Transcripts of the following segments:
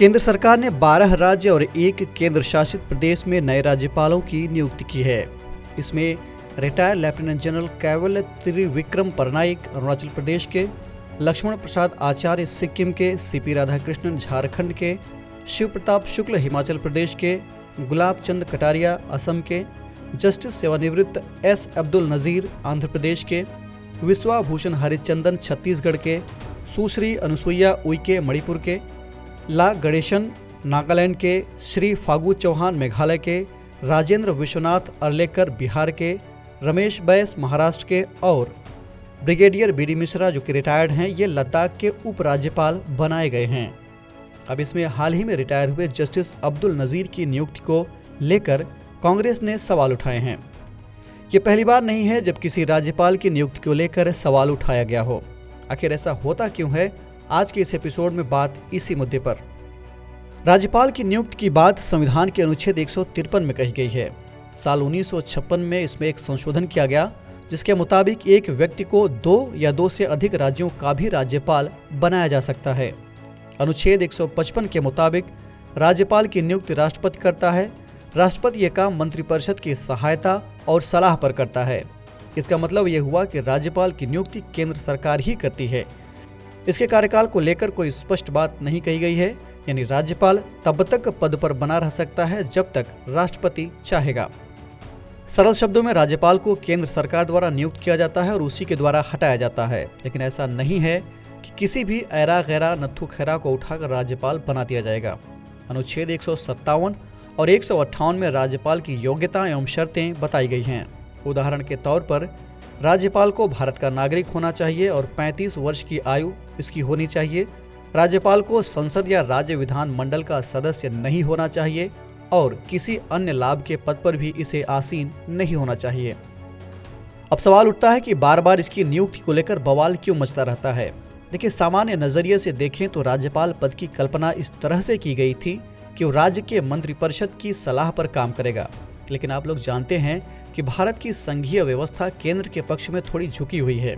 केंद्र सरकार ने 12 राज्य और एक केंद्र शासित प्रदेश में नए राज्यपालों की नियुक्ति की है। इसमें रिटायर्ड लेफ्टिनेंट जनरल केवल त्रिविक्रम परनाइक अरुणाचल प्रदेश के, लक्ष्मण प्रसाद आचार्य सिक्किम के, सीपी राधाकृष्णन झारखंड के, शिव प्रताप शुक्ल हिमाचल प्रदेश के, गुलाब चंद कटारिया असम के, जस्टिस सेवानिवृत्त एस अब्दुल नज़ीर आंध्र प्रदेश के, विश्वाभूषण हरिचंदन छत्तीसगढ़ के, सुश्री अनुसुईया उइके मणिपुर के, ला गणेशन नागालैंड के, श्री फागू चौहान मेघालय के, राजेंद्र विश्वनाथ अर्लेकर बिहार के, रमेश बैस महाराष्ट्र के और ब्रिगेडियर बी डी मिश्रा जो कि रिटायर्ड हैं, ये लद्दाख के उपराज्यपाल बनाए गए हैं। अब इसमें हाल ही में रिटायर हुए जस्टिस अब्दुल नज़ीर की नियुक्ति को लेकर कांग्रेस ने सवाल उठाए हैं। ये पहली बार नहीं है जब किसी राज्यपाल की नियुक्ति को लेकर सवाल उठाया गया हो। आखिर ऐसा होता क्यों है? आज के इस एपिसोड में बात इसी मुद्दे पर। राज्यपाल की नियुक्ति की बात संविधान के अनुच्छेद 153 में कही गई है। साल 1956 में इसमें एक संशोधन किया गया जिसके मुताबिक एक व्यक्ति को 2 या 2 से अधिक राज्यों का भी राज्यपाल बनाया जा सकता है। अनुच्छेद 155 के मुताबिक राज्यपाल की नियुक्ति राष्ट्रपति करता है। राष्ट्रपति यह काम मंत्रिपरिषद की सहायता और सलाह पर करता है। इसका मतलब यह हुआ कि राज्यपाल की नियुक्ति केंद्र सरकार ही करती है। इसके कार्यकाल को लेकर कोई स्पष्ट बात नहीं कही गई है, यानी राज्यपाल तब तक पद पर बना रह सकता है जब तक राष्ट्रपति चाहेगा। सरल शब्दों में राज्यपाल को केंद्र सरकार द्वारा नियुक्त किया जाता है और उसी के द्वारा हटाया जाता है। लेकिन ऐसा नहीं है कि किसी भी ऐरा गैरा नत्थु खैरा को उठाकर राज्यपाल बना दिया जाएगा। अनुच्छेद 157 और 158 में राज्यपाल की योग्यता एवं शर्तें बताई गई हैं। उदाहरण के तौर पर राज्यपाल को भारत का नागरिक होना चाहिए और 35 वर्ष की आयु इसकी होनी चाहिए। राज्यपाल को संसद या राज्य विधान मंडल का सदस्य नहीं होना चाहिए और किसी अन्य लाभ के पद पर भी इसे आसीन नहीं होना चाहिए। अब सवाल उठता है कि बार बार इसकी नियुक्ति को लेकर बवाल क्यों मचता रहता है। देखिए, सामान्य नजरिए से देखें तो राज्यपाल पद की कल्पना इस तरह से की गई थी कि वो राज्य के मंत्रिपरिषद की सलाह पर काम करेगा। लेकिन आप लोग जानते हैं कि भारत की संघीय व्यवस्था केंद्र के पक्ष में थोड़ी झुकी हुई है,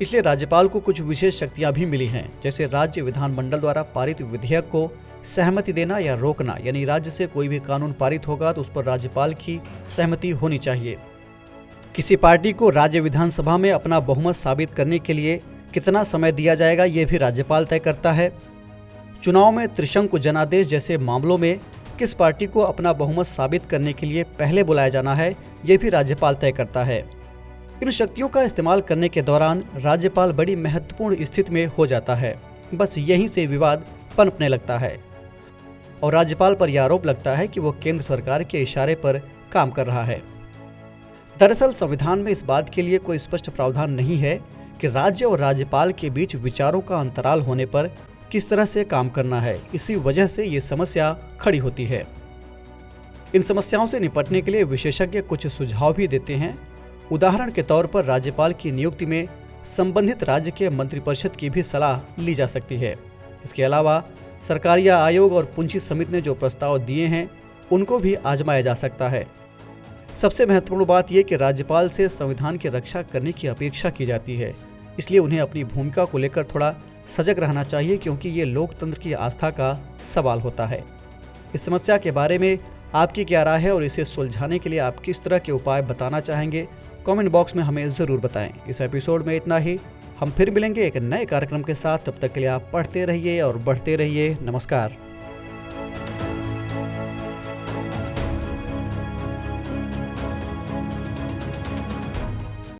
इसलिए राज्यपाल को कुछ विशेष शक्तियां भी मिली हैं, जैसे राज्य विधानमंडल द्वारा पारित विधेयक को सहमति देना या रोकना, यानी राज्य से कोई भी कानून पारित होगा तो उस पर राज्यपाल की सहमति होनी चाहिए। किसी पार्टी को राज्य विधानसभा में अपना बहुमत साबित करने के लिए कितना समय दिया जाएगा, ये भी राज्यपाल तय करता है। चुनाव में त्रिशंकु जनादेश जैसे मामलों में किस पार्टी को अपना बहुमत साबित करने के लिए पहले बुलाया जाना है, ये भी राज्यपाल तय करता है। इन शक्तियों का इस्तेमाल करने के दौरान राज्यपाल बड़ी महत्वपूर्ण स्थिति में हो जाता है। बस यहीं से विवाद पनपने लगता है और राज्यपाल पर यह आरोप लगता है कि वो केंद्र सरकार के इशारे पर काम कर रहा है। दरअसल संविधान में इस बात के लिए कोई स्पष्ट प्रावधान नहीं है कि राज्य और राज्यपाल के बीच विचारों का अंतराल होने पर किस तरह से काम करना है। इसी वजह से ये समस्या खड़ी होती है। इन समस्याओं से निपटने के लिए विशेषज्ञ कुछ सुझाव भी देते हैं। उदाहरण के तौर पर राज्यपाल की नियुक्ति में संबंधित राज्य के मंत्रिपरिषद की भी सलाह ली जा सकती है। इसके अलावा सरकारी आयोग और पूंजी समिति ने जो प्रस्ताव दिए हैं उनको भी आजमाया जा सकता है। सबसे महत्वपूर्ण बात यह कि राज्यपाल से संविधान की रक्षा करने की अपेक्षा की जाती है, इसलिए उन्हें अपनी भूमिका को लेकर थोड़ा सजग रहना चाहिए, क्योंकि ये लोकतंत्र की आस्था का सवाल होता है। इस समस्या के बारे में आपकी क्या राय है और इसे सुलझाने के लिए आप किस तरह के उपाय बताना चाहेंगे, कमेंट बॉक्स में हमें ज़रूर बताएं। इस एपिसोड में इतना ही। हम फिर मिलेंगे एक नए कार्यक्रम के साथ। तब तक के लिए आप पढ़ते रहिए और बढ़ते रहिए। नमस्कार।